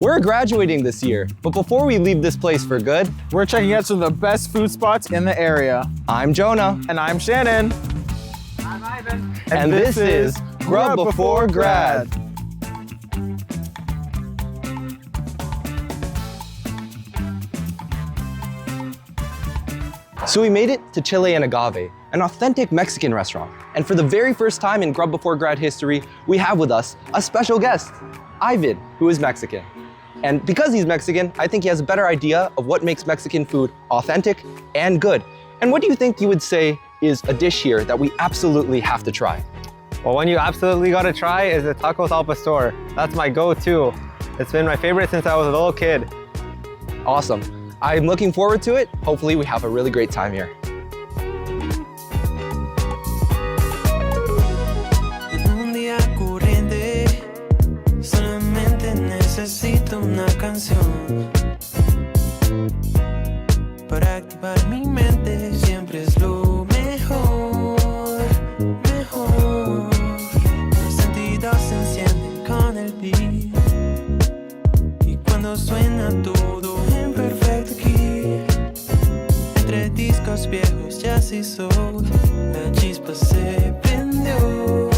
We're graduating this year, but before we leave this place for good, we're checking out some of the best food spots in the area. I'm Jonah. And I'm Shannon. I'm Ivan. And this is Grub Before Grad. So we made it to Chile Agave, an authentic Mexican restaurant. And for the very first time in Grub Before Grad history, we have with us a special guest, Ivan, who is Mexican. And because he's Mexican, I think he has a better idea of what makes Mexican food authentic and good. And what do you think you would say is a dish here that we absolutely have to try? Well, one you absolutely gotta try is the tacos al pastor. That's my go-to. It's been my favorite since I was a little kid. Awesome. I'm looking forward to it. Hopefully we have a really great time here. Necesito una canción para activar mi mente, siempre es lo mejor, mejor. Los sentidos se encienden con el beat y cuando suena todo en perfecto key, entre discos viejos, jazz y soul, la chispa se prendió.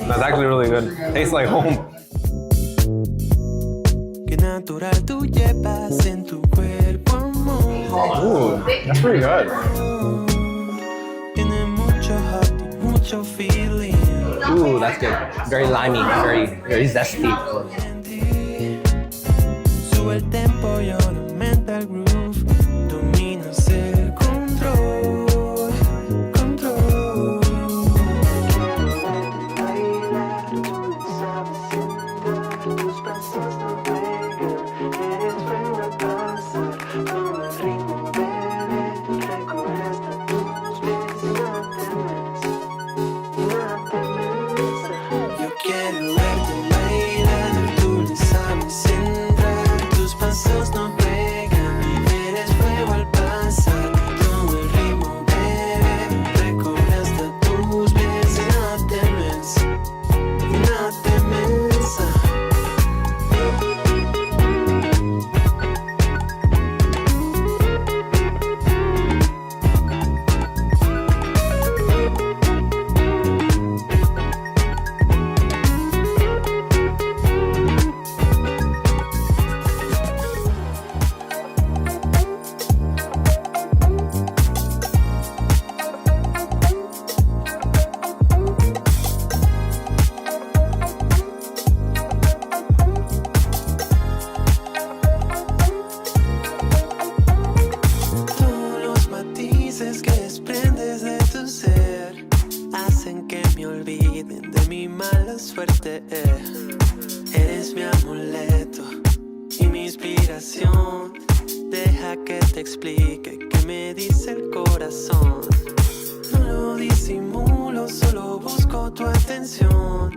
That's actually really good. Tastes like home. Ooh, that's pretty good. Ooh, that's good. Very limey, very zesty. Eres mi amuleto y mi inspiración. Deja que te explique qué me dice el corazón. No lo disimulo, solo busco tu atención.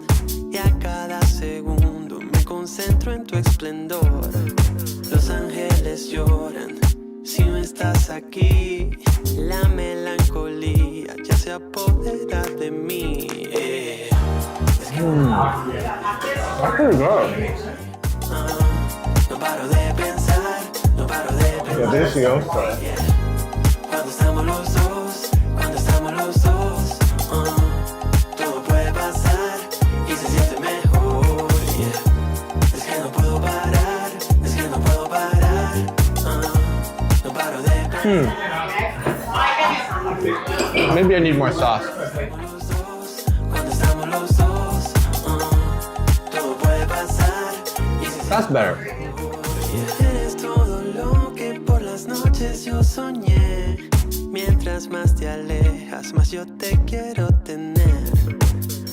Y a cada segundo me concentro en tu esplendor. Los ángeles lloran si no estás aquí. La melancolía ya se apodera de mí. That's pretty good. No paro de pensar, no paro de pensar. Delicioso. Cuando estamos los dos, todo puede pasar y se siente mejor. Es que no puedo parar, no paro de pensar. Maybe I need more sauce. Todo puede pasar. That's better. Eres todo lo que yo soñé. Mientras más te alejas, más yo te quiero tener.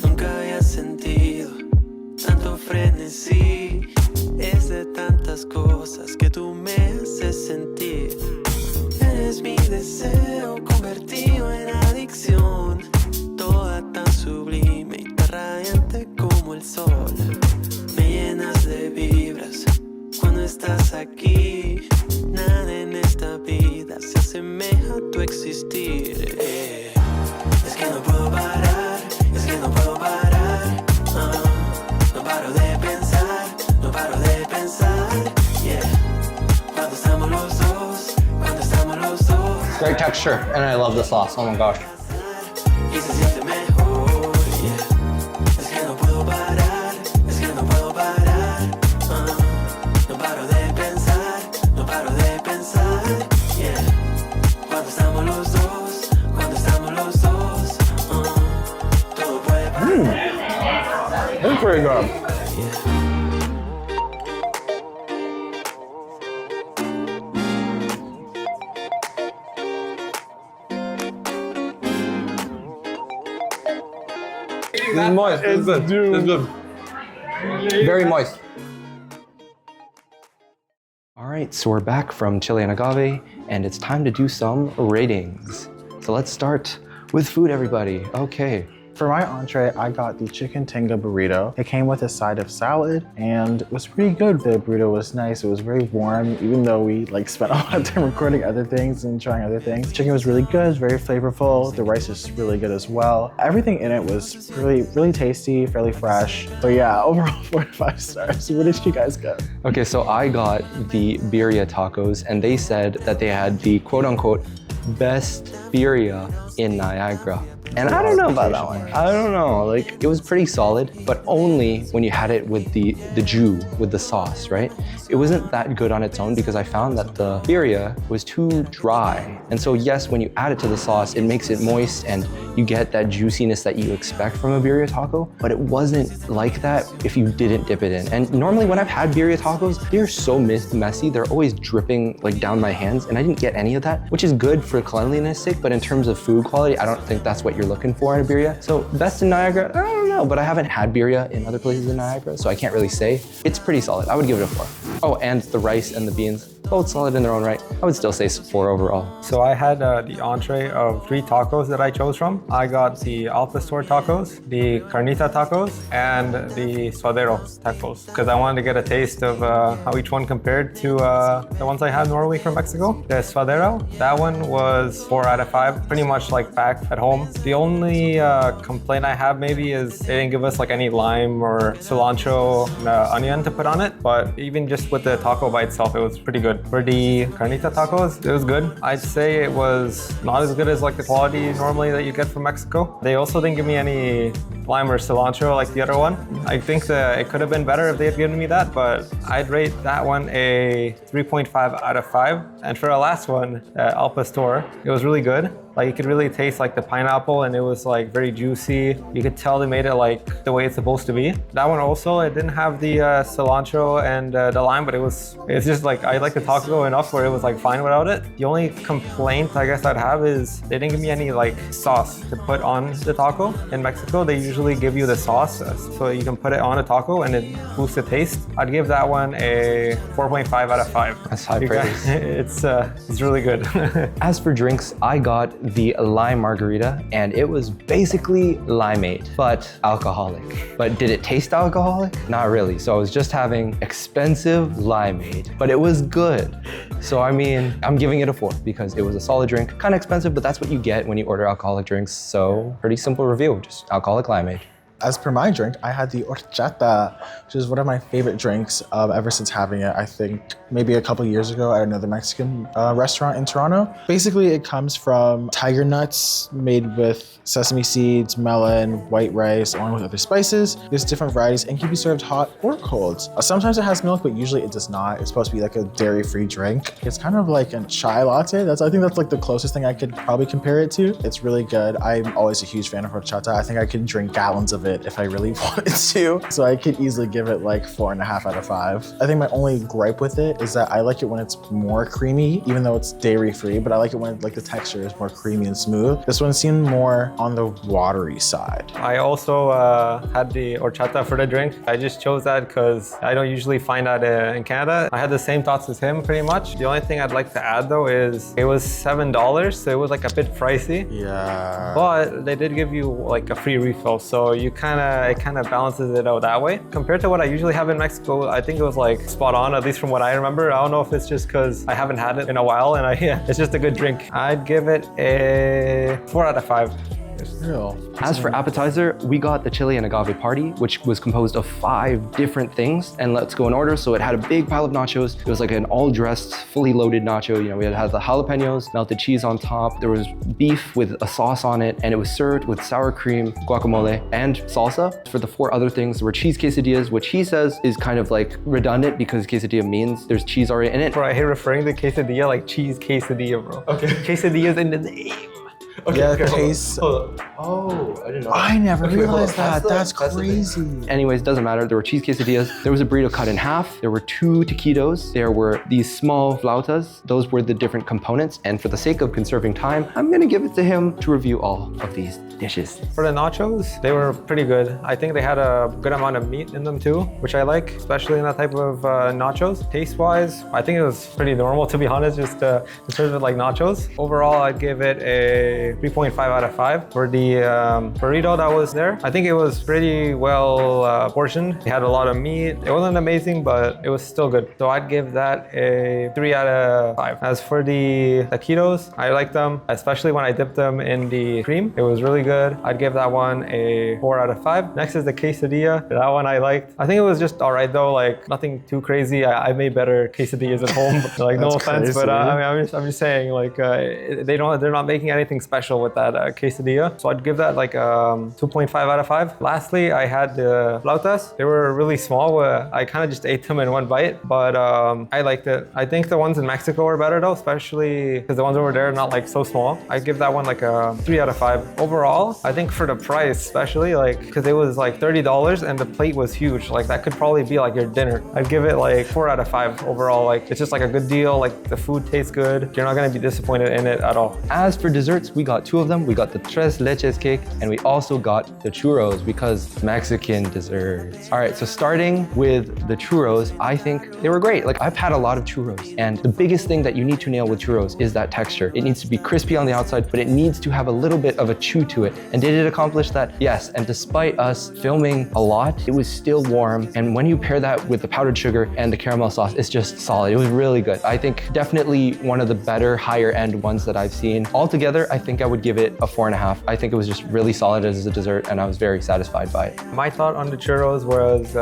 Nunca había sentido tanto frenesí. Es de tantas cosas que tú me haces sentir. Eres mi deseo convertido en adicción. Toda tan sublime y tan radiante como el sol. Me llenas de vibras cuando estás aquí. Nada en esta vida se asemeja a tu existir. Es que no puedo parar, es que no puedo parar. No paro de pensar, no paro de pensar. Yeah. Cuando estamos los dos, cuando estamos los dos. Great texture, and I love the sauce. Oh my gosh. Y se siente mejor, yeah. Es que no puedo parar, es que no puedo parar. No paro de pensar, no paro de pensar, yeah. Cuando estamos los dos, cuando estamos los dos, todo puede pasar. That's pretty good. This is moist. It's good. It's good. Very moist. All right, so we're back from Chile and Agave, and it's time to do some ratings. So let's start with food, everybody. Okay. For my entree, I got the chicken tinga burrito. It came with a side of salad and it was pretty good. The burrito was nice. It was very warm, even though we spent a lot of time recording other things and trying other things. The chicken was really good, very flavorful. The rice is really good as well. Everything in it was really tasty, fairly fresh. But yeah, overall 4 to 5 stars. What did you guys get? Okay, so I got the birria tacos, and they said that they had the quote-unquote best birria in Niagara. And I don't know about that one. I don't know, like it was pretty solid, but only when you had it with the jus, with the sauce, right? It wasn't that good on its own because I found that the birria was too dry. And so yes, when you add it to the sauce, it makes it moist and you get that juiciness that you expect from a birria taco, but it wasn't like that if you didn't dip it in. And normally when I've had birria tacos, they're so messy, they're always dripping like down my hands, and I didn't get any of that, which is good for cleanliness sake, but in terms of food quality, I don't think that's what you're looking for in a birria. So best in Niagara, I don't know, but I haven't had birria in other places in Niagara, so I can't really say. It's pretty solid. I would give it a 4. Oh, and the rice and the beans, both solid in their own right. I would still say 4 overall. So I had the entree of 3 tacos that I chose from. I got the Al Pastor tacos, the carnita tacos, and the suadero tacos, because I wanted to get a taste of how each one compared to the ones I had normally from Mexico. The suadero, that one was 4 out of 5, pretty much like back at home. The only complaint I have maybe is they didn't give us like any lime or cilantro and, onion to put on it, but even just with the taco by itself, it was pretty good. For the carnita tacos, it was good. I'd say it was not as good as like the quality normally that you get from Mexico. They also didn't give me any lime or cilantro like the other one. I think that it could have been better if they had given me that, but I'd rate that one a 3.5 out of 5. And for the last one, Al Pastor, it was really good. Like you could really taste like the pineapple, and it was like very juicy. You could tell they made it like the way it's supposed to be. That one also, it didn't have the cilantro and the lime, but it's just like, I like the taco enough where it was like fine without it. The only complaint I guess I'd have is they didn't give me any like sauce to put on the taco. In Mexico, they usually give you the sauce so you can put it on a taco and it boosts the taste. I'd give that one a 4.5 out of 5. That's high praise. It's really good. As for drinks, I got the lime margarita, and it was basically limeade, but alcoholic. But did it taste alcoholic? Not really. So I was just having expensive limeade, but it was good. So I mean, I'm giving it a 4 because it was a solid drink. Kind of expensive, but that's what you get when you order alcoholic drinks. So pretty simple review, just alcoholic limeade. As per my drink, I had the horchata, which is one of my favorite drinks ever since having it. I think maybe a couple years ago at another Mexican restaurant in Toronto. Basically, it comes from tiger nuts made with sesame seeds, melon, white rice, along with other spices. There's different varieties and can be served hot or cold. Sometimes it has milk, but usually it does not. It's supposed to be like a dairy-free drink. It's kind of like a chai latte. I think that's like the closest thing I could probably compare it to. It's really good. I'm always a huge fan of horchata. I think I can drink gallons of it it if I really wanted to. So I could easily give it like 4.5 out of 5. I think my only gripe with it is that I like it when it's more creamy, even though it's dairy free, but I like it when like the texture is more creamy and smooth. This one seemed more on the watery side. I also had the horchata for the drink. I just chose that because I don't usually find that in Canada. I had the same thoughts as him pretty much. The only thing I'd like to add though is it was $7, so it was like a bit pricey. Yeah. But they did give you like a free refill, so it kind of balances it out that way. Compared to what I usually have in Mexico, I think it was like spot on, at least from what I remember. I don't know if it's just because I haven't had it in a while and it's just a good drink. I'd give it a 4 out of 5. Real. As for appetizer, we got the Chile Agave party, which was composed of 5 different things. And let's go in order. So it had a big pile of nachos. It was like an all-dressed, fully loaded nacho. You know, we had the jalapenos, melted cheese on top. There was beef with a sauce on it, and it was served with sour cream, guacamole, and salsa. For the 4 other things, there were cheese quesadillas, which he says is kind of like redundant because quesadilla means there's cheese already in it. Bro, I hate referring to quesadilla like cheese quesadilla, bro. Okay. Quesadilla's in the name. Okay, yeah, okay, taste. Oh, I didn't know. I never realized that. That's crazy. Anyways, doesn't matter. There were cheese quesadillas. There was a burrito cut in half. There were 2 taquitos. There were these small flautas. Those were the different components. And for the sake of conserving time, I'm gonna give it to him to review all of these dishes. For the nachos, they were pretty good. I think they had a good amount of meat in them too, which I like, especially in that type of nachos. Taste-wise, I think it was pretty normal, to be honest, just in terms of like nachos. Overall, I'd give it a 3.5 out of 5. For the burrito that was there, I think it was pretty well portioned. It had a lot of meat. It wasn't amazing, but it was still good. So I'd give that a 3 out of 5. As for the taquitos, I like them, especially when I dipped them in the cream. It was really good. I'd give that one a 4 out of 5. Next is the quesadilla. That one I liked. I think it was just all right though, like nothing too crazy. I made better quesadillas at home. Like no offense, but I'm just saying like they're not making anything special with that quesadilla. So I'd give that like 2.5 out of 5. Lastly, I had the flautas. They were really small. I kind of just ate them in one bite, but I liked it. I think the ones in Mexico were better though, especially because the ones over there are not like so small. I'd give that one like a 3 out of 5. Overall, I think for the price, especially like because it was like $30 and the plate was huge. Like that could probably be like your dinner. I'd give it like 4 out of 5 overall. Like it's just like a good deal. Like the food tastes good. You're not gonna be disappointed in it at all. As for desserts, we got 2 of them. We got the tres leches cake and we also got the churros because Mexican desserts. All right, so starting with the churros, I think they were great. Like I've had a lot of churros and the biggest thing that you need to nail with churros is that texture. It needs to be crispy on the outside, but it needs to have a little bit of a chew to it. And did it accomplish that? Yes, and despite us filming a lot, it was still warm. And when you pair that with the powdered sugar and the caramel sauce, it's just solid. It was really good. I think definitely one of the better higher end ones that I've seen. Altogether, I think I would give it a 4.5. I think it was just really solid as a dessert and I was very satisfied by it. My thought on the churros was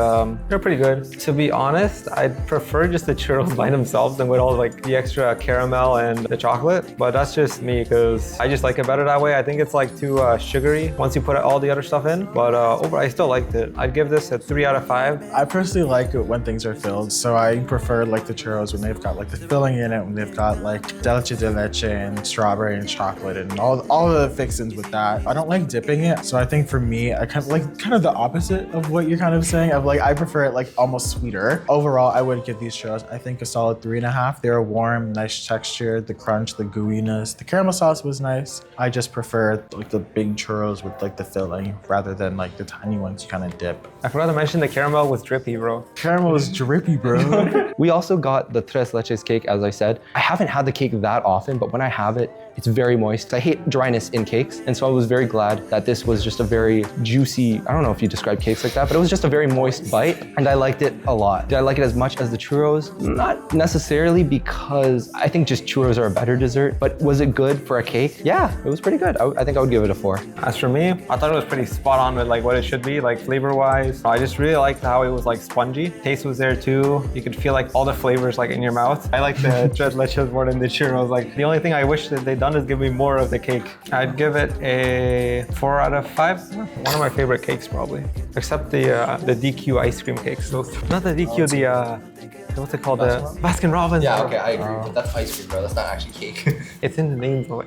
they're pretty good. To be honest, I'd prefer just the churros by themselves than with all like the extra caramel and the chocolate. But that's just me because I just like it better that way. I think it's like too sugary once you put all the other stuff in. But overall, I still liked it. I'd give this a 3 out of 5. I personally like it when things are filled. So I prefer like the churros when they've got like the filling in it, when they've got like dulce de leche and strawberry and chocolate and all the fixings with that. I don't like dipping it. So I think for me, I kind of the opposite of what you're kind of saying. Of like, I prefer it like almost sweeter. Overall, I would give these churros, I think a solid 3.5. They were warm, nice texture, the crunch, the gooiness. The caramel sauce was nice. I just prefer like the big churros with like the filling rather than like the tiny ones you kind of dip. I forgot to mention the caramel was drippy, bro. Caramel is drippy, bro. We also got the tres leches cake, as I said. I haven't had the cake that often, but when I have it, it's very moist. I hate dryness in cakes, and so I was very glad that this was just a very juicy, I don't know if you describe cakes like that, but it was just a very moist bite, and I liked it a lot. Did I like it as much as the churros? Not necessarily, because I think just churros are a better dessert, but was it good for a cake? Yeah, it was pretty good. I think I would give it a 4. As for me, I thought it was pretty spot on with like what it should be, like flavor-wise. I just really liked how it was like spongy. Taste was there too. You could feel like all the flavors like in your mouth. I like the tres leches more than the churros. Like the only thing I wish that they'd done is give me more of the cake. I'd give it a 4 out of 5. One of my favorite cakes probably, except the DQ ice cream cakes. Those, not the DQ, what's it called? The Baskin Robbins. Yeah, okay, I agree. But that's ice cream, bro. That's not actually cake. It's in the name, though.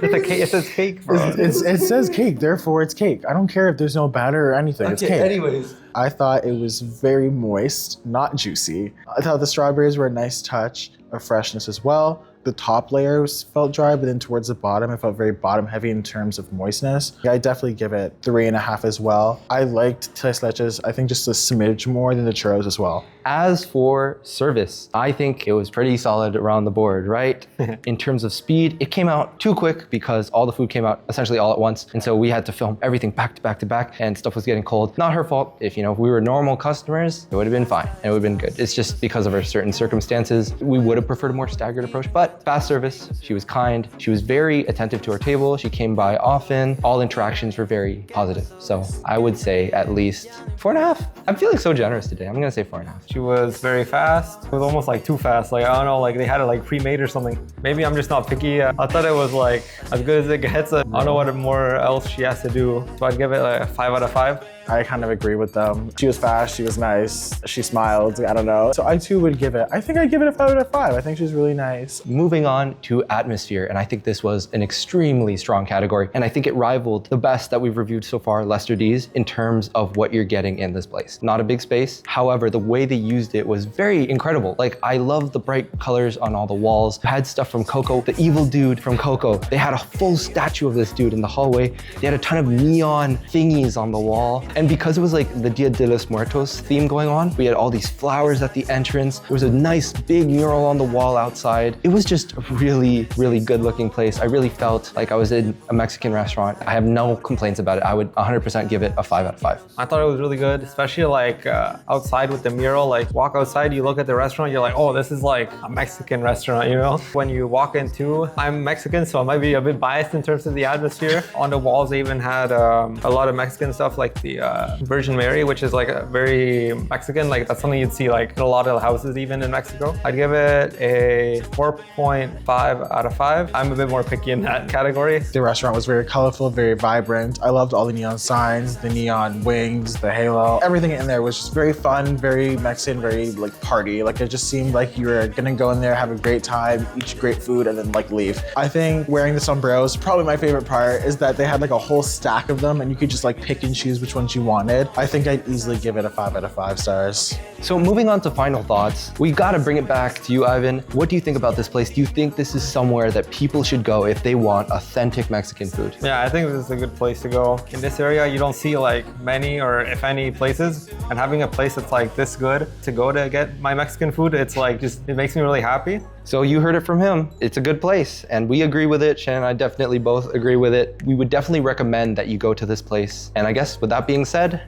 It says cake, bro. It says cake, therefore it's cake. I don't care if there's no batter or anything. It's cake. Anyways. I thought it was very moist, not juicy. I thought the strawberries were a nice touch of freshness as well. The top layers felt dry, but then towards the bottom, it felt very bottom heavy in terms of moistness. I definitely give it 3.5 as well. I liked tres leches, I think just a smidge more than the churros as well. As for service, I think it was pretty solid around the board, right? In terms of speed, it came out too quick because all the food came out essentially all at once. And so we had to film everything back to back to back and stuff was getting cold. Not her fault. If we were normal customers, it would have been fine. It would have been good. It's just because of our certain circumstances, we would have preferred a more staggered approach, but fast service, she was kind. She was very attentive to our table. She came by often. All interactions were very positive. So I would say at least 4.5. I'm feeling so generous today. I'm gonna say 4.5. She was very fast. It was almost like too fast. Like, I don't know, like they had it like pre-made or something. Maybe I'm just not picky. I thought it was like as good as it gets. I don't know what more else she has to do. So I'd give it like a 5 out of 5. I kind of agree with them. She was fast, she was nice, she smiled, I don't know. So I too would give it, I think I'd give it a 5 out of 5. I think she's really nice. Moving on to atmosphere, and I think this was an extremely strong category, and I think it rivaled the best that we've reviewed so far, Lester D's, in terms of what you're getting in this place. Not a big space, however, the way they used it was very incredible. Like, I love the bright colors on all the walls. I had stuff from Coco, the evil dude from Coco. They had a full statue of this dude in the hallway. They had a ton of neon thingies on the wall. And because it was like the Dia de los Muertos theme going on, we had all these flowers at the entrance. There was a nice big mural on the wall outside. It was just a really, really good looking place. I really felt like I was in a Mexican restaurant. I have no complaints about it. I would 100% give it a 5 out of 5. I thought it was really good, especially like outside with the mural. Like, walk outside, you look at the restaurant, you're like, oh, this is like a Mexican restaurant, When you walk into, I'm Mexican, so I might be a bit biased in terms of the atmosphere. On the walls, they even had a lot of Mexican stuff, like the Virgin Mary, which is like a very Mexican, like that's something you'd see like in a lot of the houses even in Mexico. I'd give it a 4.5 out of 5. I'm a bit more picky in that category. The restaurant was very colorful, very vibrant. I loved all the neon signs, the neon wings, the halo. Everything in there was just very fun, very Mexican, very like party. Like it just seemed like you were gonna go in there, have a great time, eat great food, and then like leave. I think wearing the sombreros, probably my favorite part is that they had like a whole stack of them and you could just like pick and choose which ones you wanted. I think I'd easily give it a 5 out of 5 stars. So moving on to final thoughts, we gotta bring it back to you, Ivan. What do you think about this place? Do you think this is somewhere that people should go if they want authentic Mexican food? Yeah, I think this is a good place to go. In this area, you don't see like many or if any places, and having a place that's like this good to go to get my Mexican food, it's like just, it makes me really happy. So you heard it from him. It's a good place and we agree with it. Shannon and I definitely both agree with it. We would definitely recommend that you go to this place. And I guess with that being said,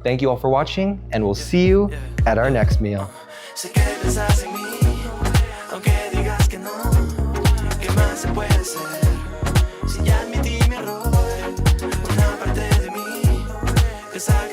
thank you all for watching and we'll see you at our next meal. Si ya admití mi error, una parte de mí que sabe